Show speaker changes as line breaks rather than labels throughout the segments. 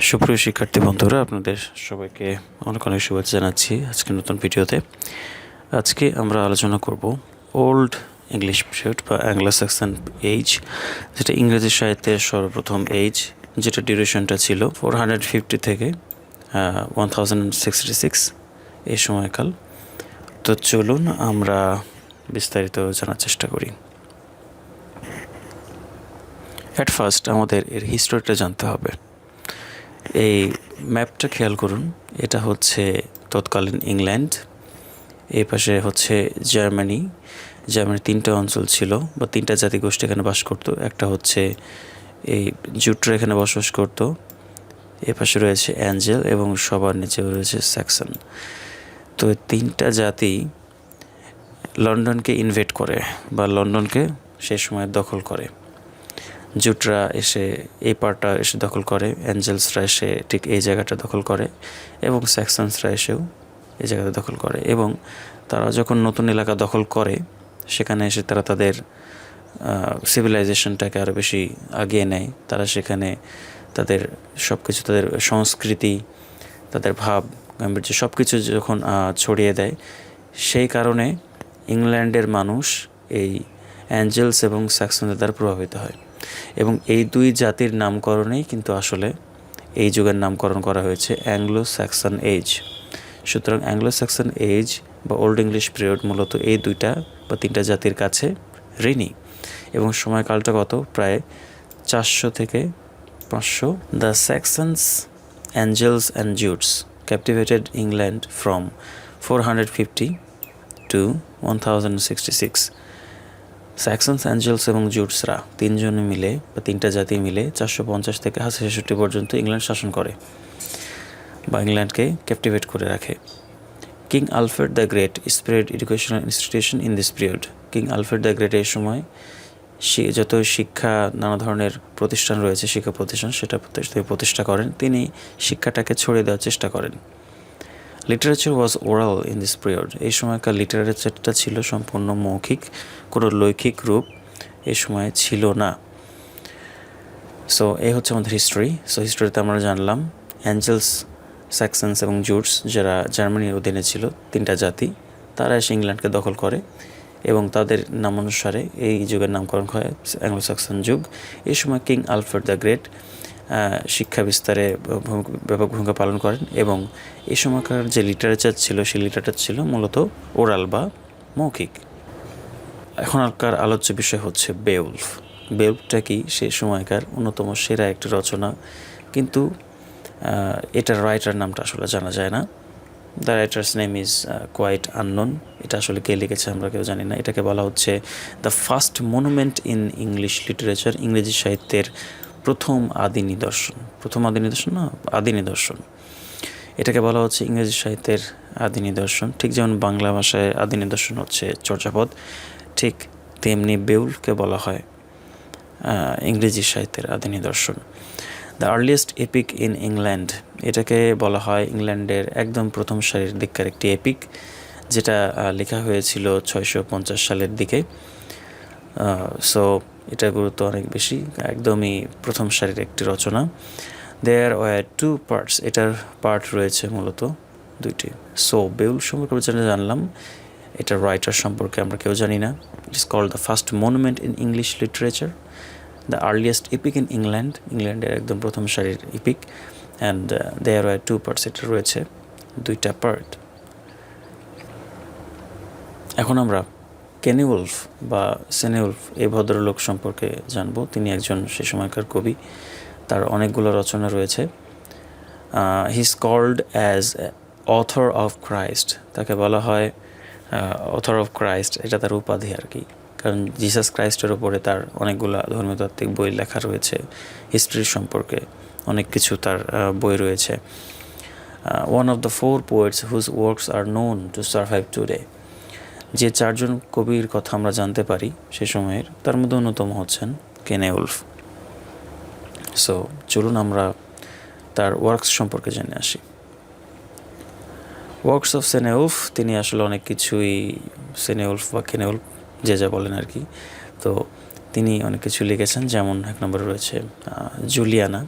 সুপ্রিয় শিক্ষার্থী বন্ধুরা, আপনাদের সবাইকে অনেক অনেক শুভেচ্ছা জানাচ্ছি আজকে নতুন ভিডিওতে। আজকে আমরা আলোচনা করব ওল্ড ইংলিশ পিরিয়ড বা অ্যাংলো স্যাক্সন এজ, যেটা ইংরেজি সাহিত্যের সর্বপ্রথম এজ, যেটা ডিউরেশনটা ছিল 450 থেকে 1066 এই সময়কাল। তো চলুন আমরা বিস্তারিত জানার চেষ্টা করি। অ্যাট ফার্স্ট আমাদের এর হিস্টোরিটা জানতে হবে। এই ম্যাপটা খেয়াল করুন, এটা হচ্ছে তৎকালীন ইংল্যান্ড, এই পাশে হচ্ছে জার্মানির তিনটা অঞ্চল ছিল বা তিনটা জাতিগোষ্ঠী এখানে বাস করতো। একটা হচ্ছে এই জুটরা এখানে বসবাস করতো, এ পাশে রয়েছে অ্যাঞ্জেল এবং সবার নিচে রয়েছে স্যাক্সন। তো তিনটা জাতি লন্ডনকে ইনভেট করে বা লন্ডনকে সে সময় দখল করে। জুটরা এসে এই পার্টটা এসে দখল করে, অ্যাঞ্জেলসরা এসে ঠিক এই জায়গাটা দখল করে এবং স্যাক্সনসরা এসেও এই জায়গাটা দখল করে। এবং তারা যখন নতুন এলাকা দখল করে, সেখানে এসে তারা তাদের সিভিলাইজেশনটাকে আরও বেশি আগিয়ে নেয়। তারা সেখানে তাদের সব কিছু, তাদের সংস্কৃতি, তাদের ভাব গাম্ভীর্য সব কিছু যখন ছড়িয়ে দেয়, সেই কারণে ইংল্যান্ডের মানুষ এই অ্যাঞ্জেলস এবং স্যাক্সনদের দ্বারা প্রভাবিত হয়। এবং এই দুই জাতির নামকরণেই কিন্তু আসলে এই যুগের নামকরণ করা হয়েছে অ্যাংলো স্যাক্সন এজ। সুতরাং অ্যাংলো স্যাক্সন এজ বা ওল্ড ইংলিশ পিরিয়ড মূলত এই দুইটা বা তিনটা জাতির কাছে ঋণী। এবং সময়কালটা কত? প্রায় 400 থেকে 500। The Saxons, Angles and Jutes captivated England from 450 to 1066। Saxons, Angles এবং জুটসরা তিনজনে মিলে বা তিনটা জাতি মিলে 450 থেকে 1066 পর্যন্ত ইংল্যান্ড শাসন করে বা ইংল্যান্ডকে ক্যাপটিভেট করে রাখে। King Alfred the great spread educational institution in this period. King Alfred the great এই সময় যত শিক্ষা, নানা ধরনের প্রতিষ্ঠান রয়েছে, শিক্ষা প্রতিষ্ঠান, সেটা প্রতিষ্ঠা করেন। তিনি শিক্ষাটাকে ছড়িয়ে দেওয়ার চেষ্টা করেন। Literature was oral in this period. এই সময়কার লিটারেচারটা ছিল সম্পূর্ণ মৌখিক, কোনো লৈখিক রূপ এই সময় ছিল না। সো এই হচ্ছে আমাদের হিস্ট্রি। সো হিস্ট্রিতে আমরা জানলাম অ্যাঞ্জেলস, স্যাক্সনস এবং জুটস, যারা জার্মানির অধীনে ছিল, তিনটা জাতি, তারা এসে ইংল্যান্ডকে দখল করে এবং তাদের নামানুসারে এই যুগের নামকরণ হয় অ্যাংলো স্যাক্সন যুগ। এই সময় কিং আলফ্রেড দ্য গ্রেট শিক্ষা বিস্তারে ব্যাপক ভূমিকা পালন করেন এবং এই সময়কার যে লিটারেচার ছিল, সেই লিটারেচার ছিল মূলত ওরাল বা মৌখিক। এখনকার আলোচ্য বিষয় হচ্ছে বেউলফ। বেউলফটা কি? সেই সময়কার অন্যতম সেরা একটি রচনা, কিন্তু এটার রাইটার নামটা আসলে জানা যায় না। The writer's name is quite unknown. এটা আসলে কে লিখেছে আমরা কেউ জানি না। এটাকে বলা হচ্ছে the first monument in English literature. ইংরেজি সাহিত্যের প্রথম আদি নিদর্শন। আদি নিদর্শন। এটাকে বলা হচ্ছে ইংরেজি সাহিত্যের আদি নিদর্শন। ঠিক যেমন বাংলা ভাষায় আদি নিদর্শন হচ্ছে চর্যাপদ, ঠিক তেমনি বেউলফকে বলা হয় ইংরেজি সাহিত্যের আদি নিদর্শন। The earliest epic in England. এটাকে বলা হয় ইংল্যান্ডের একদম প্রথম সারির দিককার একটি এপিক, যেটা লেখা হয়েছিল 650 সালের দিকে। সো এটার গুরুত্ব অনেক বেশি, একদমই প্রথম সারির একটি রচনা। There were two parts. এটার পার্ট রয়েছে মূলত দুইটি। সো বেউল সম্পর্কে আমরা জানলাম, এটার রাইটার সম্পর্কে আমরা কেউ জানি না। It is called the first monument in English literature, the earliest epic in England, ইংল্যান্ডের একদম প্রথম সারির এপিক। And there were two parts, এটা রয়েছে দুইটা পার্ট। এখন আমরা কেনিউলফ বা সেনিউলফ এই ভদ্রলোক সম্পর্কে জানবো। তিনি একজন সে সময়কার কবি, তার অনেকগুলো রচনা রয়েছে। He is called as author of Christ. তাকে বলা হয় অথর অফ ক্রাইস্ট, এটা তার উপাধি আর কি, কারণ জিসাস ক্রাইস্টের ওপরে তার অনেকগুলো ধর্মতাত্ত্বিক বই লেখা রয়েছে, হিস্ট্রি সম্পর্কে অনেক কিছু তার বই রয়েছে। One of the four poets whose works are known to survive today. যে চারজন কবির কথা আমরা জানতে পারি সে সময়ের, তার মধ্যে অন্যতম হচ্ছেন কেনিউলফ। সো চলুন আমরা তার ওয়ার্কস সম্পর্কে জেনে আসি। ওয়ার্কস অফ সেনিউলফ, তিনি আসলে অনেক কিছুই, সেনিউলফ বা কেনিউলফ যে যা বলেন আর কি, তো তিনি অনেক কিছু লিখেছেন। যেমন এক নম্বরে রয়েছে Juliana,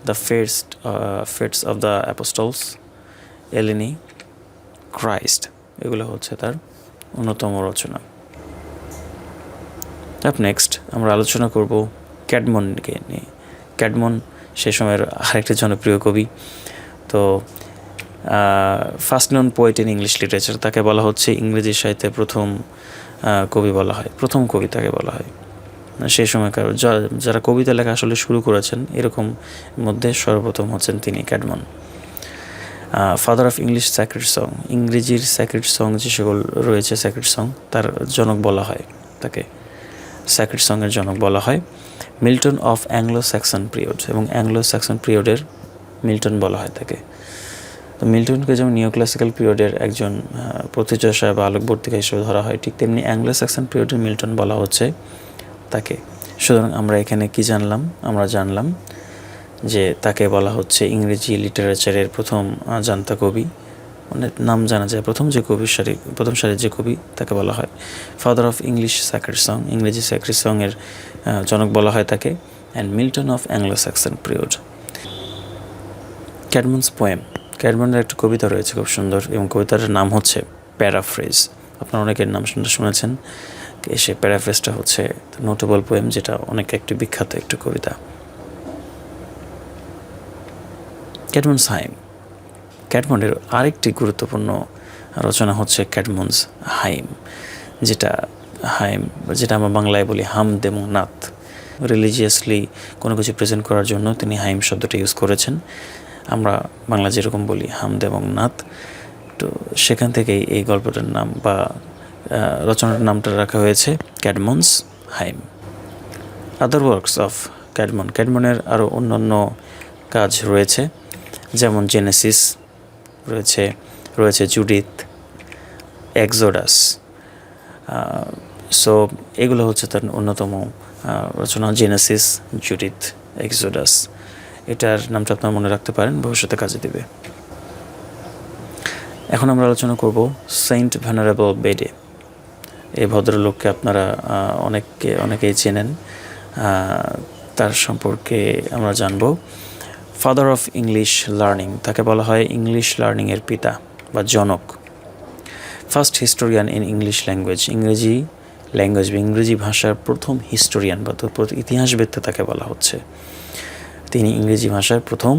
the Fates of the Apostles, Elene, Christ, এগুলো হচ্ছে তার অন্যতম রচনা। নেক্সট আমরা আলোচনা করব ক্যাডমনকে নিয়ে। ক্যাডমন সে সময়ের আরেকটি জনপ্রিয় কবি। তো first non poet in English literature, তাকে বলা হচ্ছে ইংরেজি সাহিত্যের প্রথম কবি বলা হয়, প্রথম কবি তাকে বলা হয়। সেই সময়কার যারা কবিতা লেখা আসলে শুরু করেছেন এরকম মধ্যে সর্বপ্রথম হচ্ছেন তিনি, Caedmon. Father of English sacred song, ইংরেজির স্যাক্রেড সং যে সকল রয়েছে স্যাক্রেড সং, তার জনক বলা হয় তাকে, স্যাক্রেড সঙের জনক বলা হয়। Milton of Anglo Saxon period, এবং অ্যাংলো স্যাক্সন পিরিয়ডের মিল্টন বলা হয় তাকে। তো মিল্টনকে যেমন নিও ক্লাসিক্যাল পিরিয়ডের একজন প্রতিচর্যা বা আলোকবর্তিকা হিসেবে ধরা হয়, ঠিক তেমনি অ্যাংলো স্যাক্সন পিরিয়ডের মিল্টন বলা হচ্ছে তাকে। সুতরাং আমরা এখানে কি জানলাম? আমরা জানলাম যে তাকে বলা হচ্ছে ইংরেজি লিটারেচারের প্রথম জান্তা কবি, অনেক নাম জানা যায়, প্রথম সারির যে কবি তাকে বলা হয় father of English sacred song, ইংরেজি স্যাক্রেড সঙের জনক বলা হয় তাকে, and Milton of Anglo Saxon period. Caedmon's poem, ক্যাডমনের একটা কবিতা রয়েছে খুব সুন্দর, এবং কবিতাটার নাম হচ্ছে প্যারাফ্রেজ। আপনারা অনেকের নাম শুনেছেন। সে প্যারাফ্রেজটা হচ্ছে নোটেবল পোয়েম, যেটা অনেক একটি বিখ্যাত একটি কবিতা। ক্যাডমনস হাইম, ক্যাডমনের আরেকটি গুরুত্বপূর্ণ রচনা হচ্ছে ক্যাডমনস হাইম, যেটা আমরা বাংলায় বলি হামদ এবং নাত। রিলিজিয়াসলি কোনো কিছু প্রেজেন্ট করার জন্য তিনি হাইম শব্দটা ইউজ করেছেন। আমরা বাংলা যেরকম বলি হামদ এবং নাত, তো সেখান থেকেই এই গল্পটার নাম বা রচনার নামটা রাখা হয়েছে ক্যাডমনস হাইম। আদার ওয়ার্কস অফ ক্যাডমন, ক্যাডমনের আরও অন্যান্য কাজ রয়েছে, যেমন জেনেসিস রয়েছে জুডিথ, এক্সোডাস। সো এগুলো হচ্ছে তার অন্যতম রচনা, জেনেসিস, জুডিথ, এক্সোডাস। এটার নামটা আপনারা মনে রাখতে পারেন, ভবিষ্যতে কাজে দেবে। এখন আমরা আলোচনা করব সেন্ট ভেনারেবল বেডে। এই ভদ্রলোককে আপনারা অনেকেই চেনেন, তার সম্পর্কে আমরা জানব। ফাদার অফ ইংলিশ লার্নিং, তাকে বলা হয় ইংলিশ লার্নিংয়ের পিতা বা জনক। First historian in English language, ইংরেজি বা ইংরেজি ভাষার প্রথম হিস্টোরিয়ান বা ইতিহাসবেত্তা তাকে বলা হচ্ছে। তিনি ইংরেজি ভাষার প্রথম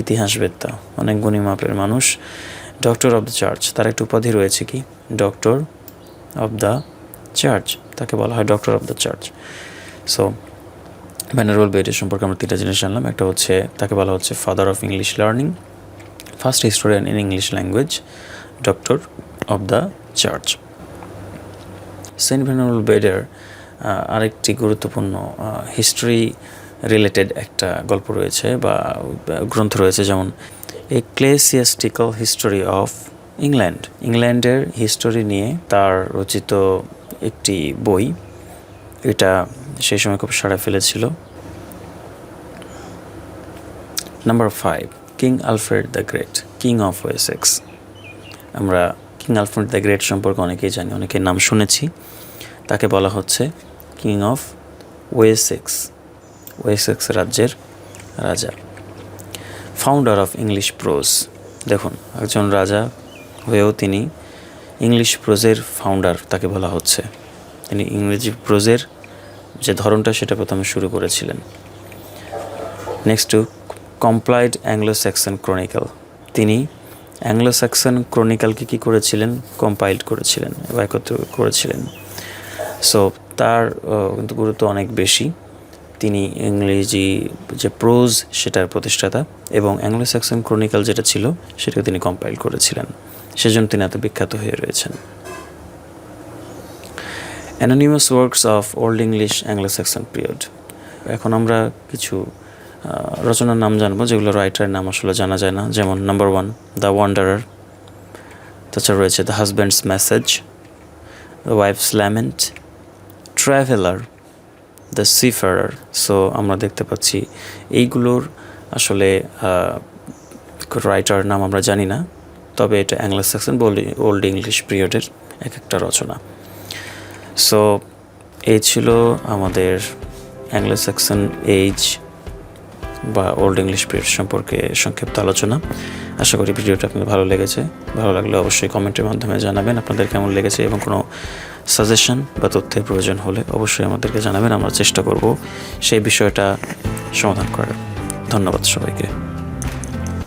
ইতিহাসবেত্তা, অনেক গুণী মাপের মানুষ। ডক্টর অফ দ্য চার্চ, তার একটা উপাধি রয়েছে কি, ডক্টর অফ দ্য চার্চ, তাকে বলা হয় doctor of the church. So venerable বেডের সম্পর্কে আমরা তিনটা জিনিস জানলাম। একটা হচ্ছে তাকে বলা হচ্ছে father of English learning, first historian in English language, doctor of the church. Saint Venerable বেডের আরেকটি গুরুত্বপূর্ণ হিস্ট্রি রিলেটেড একটা গল্প রয়েছে বা গ্রন্থ রয়েছে, যেমন এক্লেসিয়াস্টিক্যাল হিস্টোরি অফ ইংল্যান্ড, ইংল্যান্ডের হিস্টোরি নিয়ে তার রচিত একটি বই। এটা সেই সময় খুব সাড়া ফেলেছিল। Number 5, king Alfred the great, king of Wessex. আমরা কিং আলফ্রেড দ্য গ্রেট সম্পর্কে অনেকেই জানি, অনেকের নাম শুনেছি। তাকে বলা হচ্ছে কিং অফ ওয়েসেক্স রাজ্যের রাজা। ফাউন্ডার অফ ইংলিশ প্রোজ, দেখুন একজন রাজা হয়েও তিনি ইংলিশ প্রোজের ফাউন্ডার তাকে বলা হচ্ছে। তিনি ইংরেজি প্রোজের যে ধরনটা সেটা প্রথমে শুরু করেছিলেন। Next to compiled Anglo Saxon Chronicle, তিনি অ্যাংলো স্যাক্সন ক্রনিক্যালকে কী করেছিলেন, কম্পাইল্ড করেছিলেন বা একত্র করেছিলেন। সো তার কিন্তু গুরুত্ব অনেক বেশি। তিনি ইংরেজি যে প্রোজ সেটার প্রতিষ্ঠাতা, এবং অ্যাংলো স্যাক্সন ক্রনিক্যাল যেটা ছিল সেটাকে তিনি কম্পাইল করেছিলেন, সেজন্য তিনি এত বিখ্যাত হয়ে রয়েছেন। Anonymous works of old English Anglo Saxon period. এখন আমরা কিছু রচনার নাম জানবো যেগুলো রাইটারের নাম আসলে জানা যায় না, যেমন নাম্বার 1 দ্য ওয়ান্ডারার, তাছাড়া রয়েছে the husbands message, the wife's lament, traveller, the সিফারার। So আমরা দেখতে পাচ্ছি এইগুলোর আসলে রাইটার নাম আমরা জানি না, তবে এটা অ্যাংলো স্যাক্সন ওল্ড ইংলিশ পিরিয়ডের এক একটা রচনা। সো এই ছিল আমাদের অ্যাংলো স্যাক্সন এজ বা ওল্ড ইংলিশ পিরিয়ড সম্পর্কে সংক্ষিপ্ত আলোচনা। আশা করি ভিডিওটা আপনাদের ভালো লেগেছে। ভালো লাগলে অবশ্যই কমেন্টের মাধ্যমে জানাবেন আপনাদের কেমন লেগেছে, এবং কোনো সাজেশন বা তথ্যের প্রয়োজন হলে অবশ্যই আমাদেরকে জানাবেন। আমরা চেষ্টা করব সেই বিষয়টা সমাধান করার। ধন্যবাদ সবাইকে।